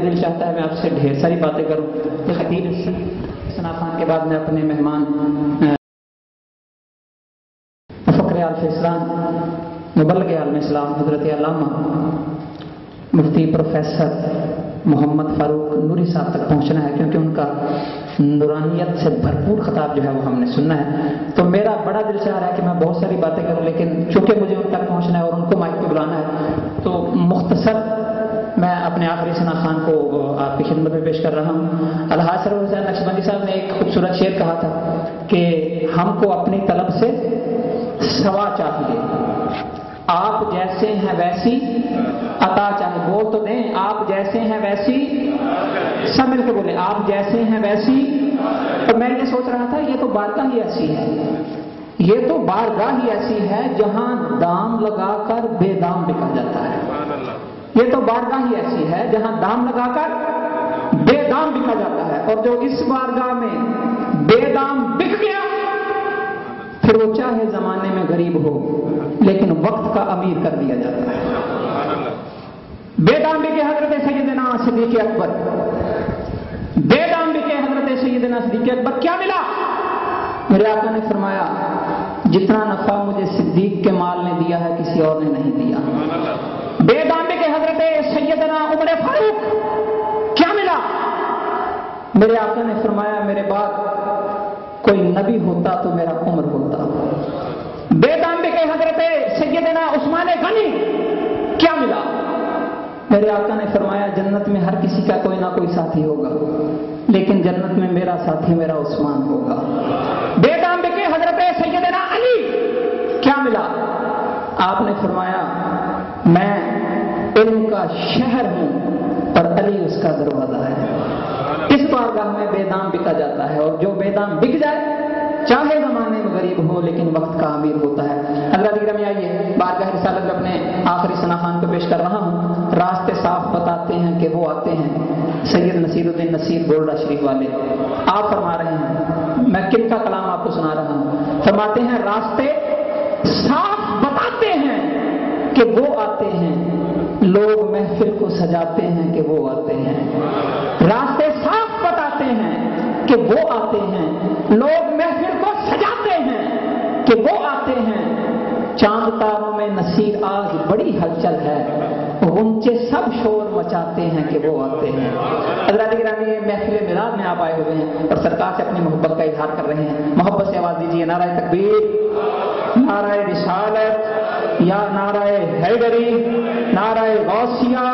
دل چاہتا ہے میں آپ سے ڈھیر ساری باتیں کروں. یہ خطیب ثنا خان کے بعد میں اپنے مہمان فخر عالم اسلام مبلغ عالم اسلام حضرت علامہ مفتی پروفیسر محمد فاروق نوری صاحب تک پہنچنا ہے، کیونکہ ان کا نورانیت سے بھرپور خطاب جو ہے وہ ہم نے سننا ہے. تو میرا بڑا دل چاہ رہا ہے کہ میں بہت ساری باتیں کروں، لیکن چونکہ مجھے ان تک پہنچنا ہے اور ان کو مائک پہ بلانا ہے، تو مختصر میں اپنے آخری ثنا خان کو آپ کی خدمت میں پیش کر رہا ہوں. الحاج سرور حسین نقشبندی صاحب نے ایک خوبصورت شعر کہا تھا کہ ہم کو اپنی طلب سے سوا چاہیے، آپ جیسے ہیں ویسی عطا چاہیے. بول تو دیں، آپ جیسے ہیں ویسی، سب مل کے بولے آپ جیسے ہیں ویسی. اور میں یہ سوچ رہا تھا یہ تو بارگاہ ہی ایسی ہے، یہ تو بارگاہ ہی ایسی ہے جہاں دام لگا کر بے دام بکا جاتا ہے. یہ تو بارگاہ ہی ایسی ہے جہاں دام لگا کر بے دام بکا جاتا ہے. اور جو اس بارگاہ میں بے دام بک گیا پھر وہ چاہے زمانے میں غریب ہو لیکن وقت کا امیر کر دیا جاتا ہے. بے دام بکے حضرت سیدنا صدیق اکبر، بے دام بکے حضرت سیدنا صدیق اکبر. کیا ملا؟ میرے آقا نے فرمایا جتنا نفع مجھے صدیق کے مال نے دیا ہے کسی اور نے نہیں دیا. بے دام بکے حضرت سیدنا عمر فاروق. کیا ملا؟ میرے آقا نے فرمایا میرے بعد کوئی نبی ہوتا تو میرا عمر ہوتا. بے دام بکے حضرت سیدنا عثمان غنی. کیا ملا؟ میرے آقا نے فرمایا جنت میں ہر کسی کا کوئی نہ کوئی ساتھی ہوگا لیکن جنت میں میرا ساتھی میرا عثمان ہوگا. بے دام بکے حضرت سیدنا علی. کیا ملا؟ آپ نے فرمایا میں علم کا شہر ہوں اور علی اس کا دروازہ ہے. اس بارگاہ میں بے دام بکا جاتا ہے، اور جو بے دام بک جائے چاہے زمانے میں غریب ہو لیکن وقت کا امیر ہوتا ہے. اللہ دیگر میں آئیے بارگاہ رسالت میں اپنے آخری ثنا خان کو پیش کر رہا ہوں. راستے صاف بتاتے ہیں کہ وہ آتے ہیں سید نصیر الدین نصیر گولڈا شریف والے. آپ فرما رہے ہیں، میں کن کا کلام آپ کو سنا رہا ہوں. فرماتے ہیں راستے صاف بتاتے ہیں کہ وہ آتے ہیں، لوگ محفل کو سجاتے ہیں کہ وہ آتے ہیں. راستے صاف بتاتے ہیں کہ وہ آتے ہیں، لوگ محفل کو سجاتے ہیں کہ وہ آتے ہیں. چاند تاروں میں نصیر آج بڑی ہلچل ہے، غنچے سب شور مچاتے ہیں کہ وہ آتے ہیں. حضرات گرامی محفل میلاد میں آپ آئے ہوئے ہیں اور سرکار سے اپنی محبت کا اظہار کر رہے ہیں. محبت سے آواز دیجیے نعرہ تکبیر، نعرہ رسالت، یا نعرہ حیدری، نعرہ غوثیہ،